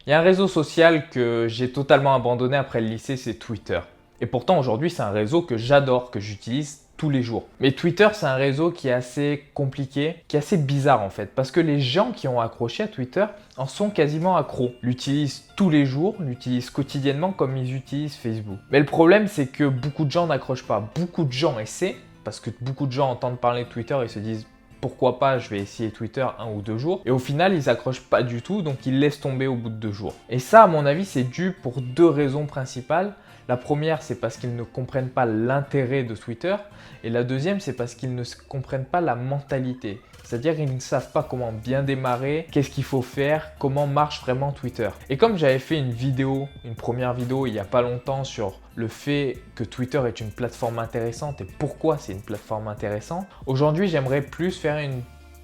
Il y a un réseau social que j'ai totalement abandonné après le lycée, c'est Twitter. Et pourtant aujourd'hui c'est un réseau que j'adore, que j'utilise tous les jours. Mais Twitter c'est un réseau qui est assez compliqué, qui est assez bizarre en fait. Parce que les gens qui ont accroché à Twitter en sont quasiment accros. L'utilisent tous les jours, l'utilisent quotidiennement comme ils utilisent Facebook. Mais le problème c'est que beaucoup de gens n'accrochent pas. Beaucoup de gens essaient, parce que beaucoup de gens entendent parler de Twitter et se disent pourquoi pas, je vais essayer Twitter 1 ou 2 jours. Et au final, ils accrochent pas du tout, donc ils laissent tomber au bout de 2 jours. Et ça, à mon avis, c'est dû pour 2 raisons principales. La première, c'est parce qu'ils ne comprennent pas l'intérêt de Twitter. Et la deuxième, c'est parce qu'ils ne comprennent pas la mentalité. C'est-à-dire qu'ils ne savent pas comment bien démarrer, qu'est-ce qu'il faut faire, comment marche vraiment Twitter. Et comme j'avais fait une première vidéo il n'y a pas longtemps sur le fait que Twitter est une plateforme intéressante et pourquoi c'est une plateforme intéressante, aujourd'hui j'aimerais plus faire une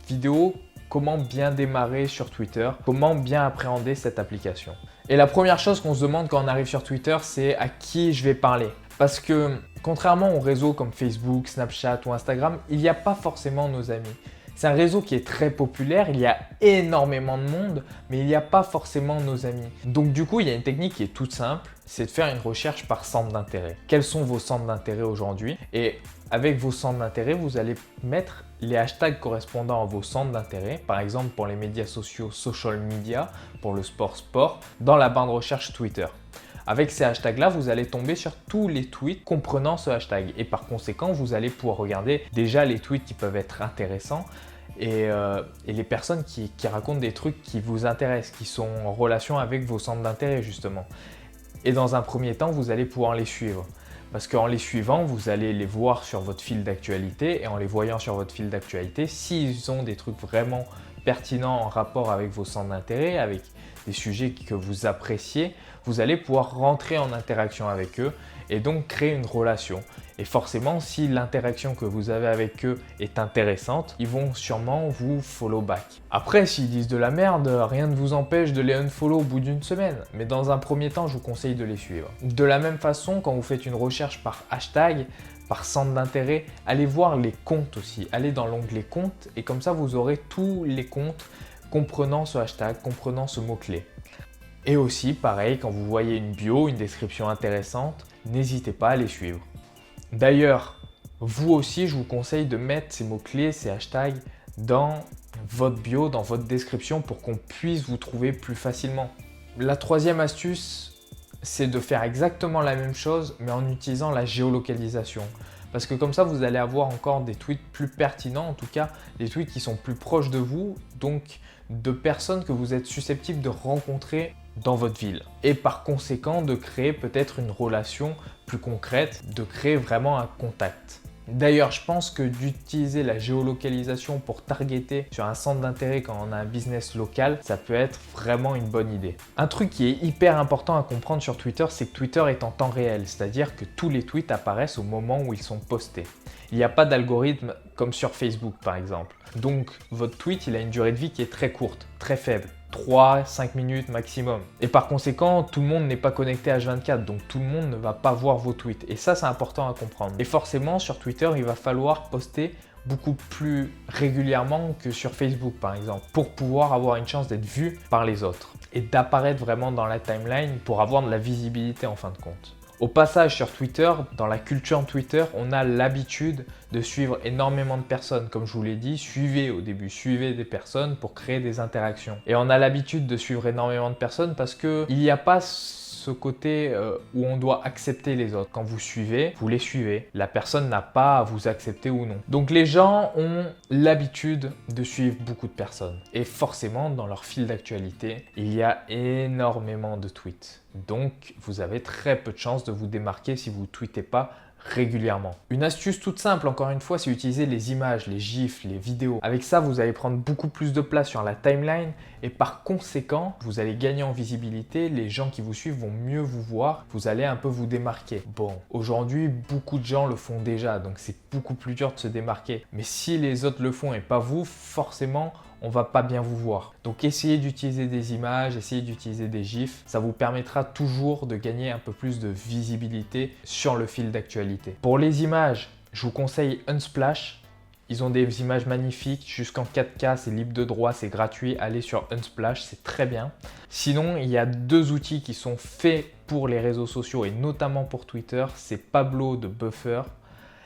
vidéo comment bien démarrer sur Twitter, comment bien appréhender cette application. Et la première chose qu'on se demande quand on arrive sur Twitter, c'est à qui je vais parler. Parce que contrairement aux réseaux comme Facebook, Snapchat ou Instagram, il n'y a pas forcément nos amis. C'est un réseau qui est très populaire, il y a énormément de monde, mais il n'y a pas forcément nos amis. Donc du coup, il y a une technique qui est toute simple, c'est de faire une recherche par centre d'intérêt. Quels sont vos centres d'intérêt aujourd'hui? Et avec vos centres d'intérêt, vous allez mettre les hashtags correspondant à vos centres d'intérêt, par exemple pour les médias sociaux, social media, pour le sport, dans la barre de recherche Twitter. Avec ces hashtags-là, vous allez tomber sur tous les tweets comprenant ce hashtag. Et par conséquent, vous allez pouvoir regarder déjà les tweets qui peuvent être intéressants et les personnes qui racontent des trucs qui vous intéressent, qui sont en relation avec vos centres d'intérêt justement. Et dans un premier temps, vous allez pouvoir les suivre. Parce qu'en les suivant, vous allez les voir sur votre fil d'actualité et en les voyant sur votre fil d'actualité, s'ils ont des trucs vraiment pertinents en rapport avec vos centres d'intérêt, avec des sujets que vous appréciez, vous allez pouvoir rentrer en interaction avec eux et donc créer une relation. Et forcément, si l'interaction que vous avez avec eux est intéressante, ils vont sûrement vous follow back. Après, s'ils disent de la merde, rien ne vous empêche de les unfollow au bout d'une semaine. Mais dans un premier temps, je vous conseille de les suivre. De la même façon, quand vous faites une recherche par hashtag, par centre d'intérêt, allez voir les comptes aussi. Allez dans l'onglet comptes et comme ça, vous aurez tous les comptes comprenant ce hashtag, comprenant ce mot-clé. Et aussi, pareil, quand vous voyez une bio, une description intéressante, n'hésitez pas à les suivre. D'ailleurs, vous aussi, je vous conseille de mettre ces mots-clés, ces hashtags dans votre bio, dans votre description pour qu'on puisse vous trouver plus facilement. La troisième astuce, c'est de faire exactement la même chose mais en utilisant la géolocalisation. Parce que comme ça, vous allez avoir encore des tweets plus pertinents, en tout cas des tweets qui sont plus proches de vous, donc de personnes que vous êtes susceptibles de rencontrer dans votre ville. Et par conséquent, de créer peut-être une relation plus concrète, de créer vraiment un contact. D'ailleurs, je pense que d'utiliser la géolocalisation pour targeter sur un centre d'intérêt quand on a un business local, ça peut être vraiment une bonne idée. Un truc qui est hyper important à comprendre sur Twitter, c'est que Twitter est en temps réel, c'est-à-dire que tous les tweets apparaissent au moment où ils sont postés. Il n'y a pas d'algorithme comme sur Facebook par exemple. Donc votre tweet, il a une durée de vie qui est très courte, très faible. 3-5 minutes maximum. Et par conséquent, tout le monde n'est pas connecté à H24, donc tout le monde ne va pas voir vos tweets. Et ça, c'est important à comprendre. Et forcément, sur Twitter, il va falloir poster beaucoup plus régulièrement que sur Facebook, par exemple, pour pouvoir avoir une chance d'être vu par les autres et d'apparaître vraiment dans la timeline pour avoir de la visibilité en fin de compte. Au passage sur Twitter, dans la culture Twitter, on a l'habitude de suivre énormément de personnes. Comme je vous l'ai dit, suivez au début, suivez des personnes pour créer des interactions. Et on a l'habitude de suivre énormément de personnes parce qu'il n'y a pas ce côté où on doit accepter les autres. Quand vous suivez, vous les suivez. La personne n'a pas à vous accepter ou non. Donc les gens ont l'habitude de suivre beaucoup de personnes. Et forcément, dans leur fil d'actualité, il y a énormément de tweets. Donc, vous avez très peu de chances de vous démarquer si vous ne tweetez pas régulièrement. Une astuce toute simple, encore une fois, c'est utiliser les images, les gifs, les vidéos. Avec ça, vous allez prendre beaucoup plus de place sur la timeline et par conséquent, vous allez gagner en visibilité. Les gens qui vous suivent vont mieux vous voir. Vous allez un peu vous démarquer. Bon, aujourd'hui, beaucoup de gens le font déjà, donc c'est beaucoup plus dur de se démarquer. Mais si les autres le font et pas vous, forcément, on va pas bien vous voir. Donc essayez d'utiliser des images, essayez d'utiliser des gifs. Ça vous permettra toujours de gagner un peu plus de visibilité sur le fil d'actualité. Pour les images, je vous conseille Unsplash. Ils ont des images magnifiques, jusqu'en 4K, c'est libre de droit, c'est gratuit. Allez sur Unsplash, c'est très bien. Sinon, il y a 2 outils qui sont faits pour les réseaux sociaux et notamment pour Twitter. C'est Pablo de Buffer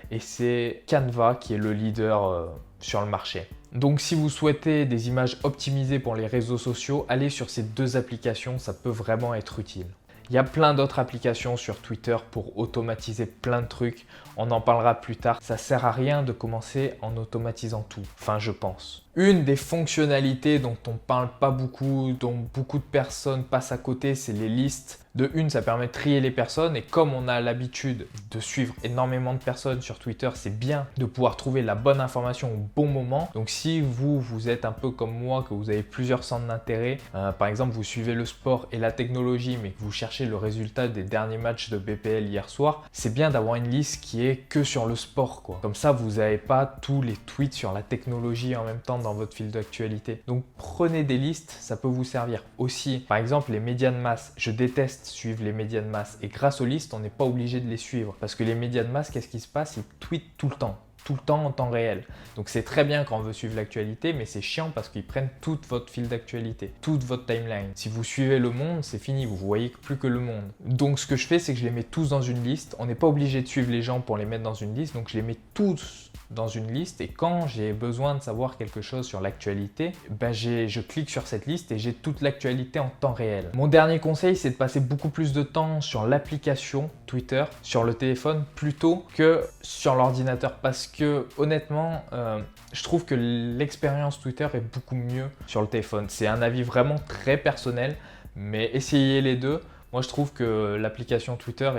et c'est Canva qui est le leader sur le marché. Donc si vous souhaitez des images optimisées pour les réseaux sociaux, allez sur ces 2 applications, ça peut vraiment être utile. Il y a plein d'autres applications sur Twitter pour automatiser plein de trucs. On en parlera plus tard. Ça sert à rien de commencer en automatisant tout. Enfin, je pense. Une des fonctionnalités dont on parle pas beaucoup, dont beaucoup de personnes passent à côté, c'est les listes. De une, ça permet de trier les personnes et comme on a l'habitude de suivre énormément de personnes sur Twitter, c'est bien de pouvoir trouver la bonne information au bon moment. Donc si vous êtes un peu comme moi, que vous avez plusieurs centres d'intérêt, par exemple vous suivez le sport et la technologie, mais que vous cherchez le résultat des derniers matchs de BPL hier soir, c'est bien d'avoir une liste qui est que sur le sport, quoi. Comme ça, vous n'avez pas tous les tweets sur la technologie en même temps dans votre fil d'actualité. Donc prenez des listes, ça peut vous servir. Aussi, par exemple, les médias de masse. Je déteste suivre les médias de masse et grâce aux listes, on n'est pas obligé de les suivre parce que les médias de masse, qu'est-ce qui se passe? Ils tweetent tout le temps en temps réel. Donc c'est très bien quand on veut suivre l'actualité, mais c'est chiant parce qu'ils prennent tout votre fil d'actualité, toute votre timeline. Si vous suivez Le Monde, c'est fini, vous voyez plus que Le Monde. Donc ce que je fais, c'est que je les mets tous dans une liste. On n'est pas obligé de suivre les gens pour les mettre dans une liste, donc je les mets tous dans une liste et quand j'ai besoin de savoir quelque chose sur l'actualité, je clique sur cette liste et j'ai toute l'actualité en temps réel. Mon dernier conseil, c'est de passer beaucoup plus de temps sur l'application Twitter, sur le téléphone, plutôt que sur l'ordinateur parce que honnêtement, je trouve que l'expérience Twitter est beaucoup mieux sur le téléphone. C'est un avis vraiment très personnel, mais essayez les deux. Moi, je trouve que l'application Twitter,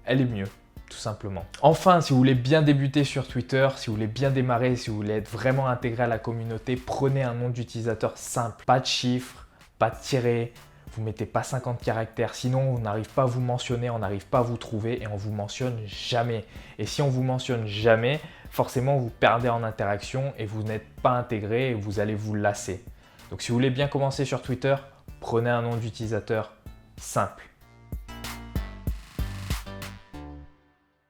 elle est mieux. Tout simplement. Enfin, si vous voulez bien débuter sur Twitter, si vous voulez bien démarrer, si vous voulez être vraiment intégré à la communauté, prenez un nom d'utilisateur simple. Pas de chiffres, pas de tirets, vous mettez pas 50 caractères, sinon on n'arrive pas à vous mentionner, on n'arrive pas à vous trouver et on vous mentionne jamais. Et si on vous mentionne jamais, forcément vous perdez en interaction et vous n'êtes pas intégré et vous allez vous lasser. Donc si vous voulez bien commencer sur Twitter, prenez un nom d'utilisateur simple.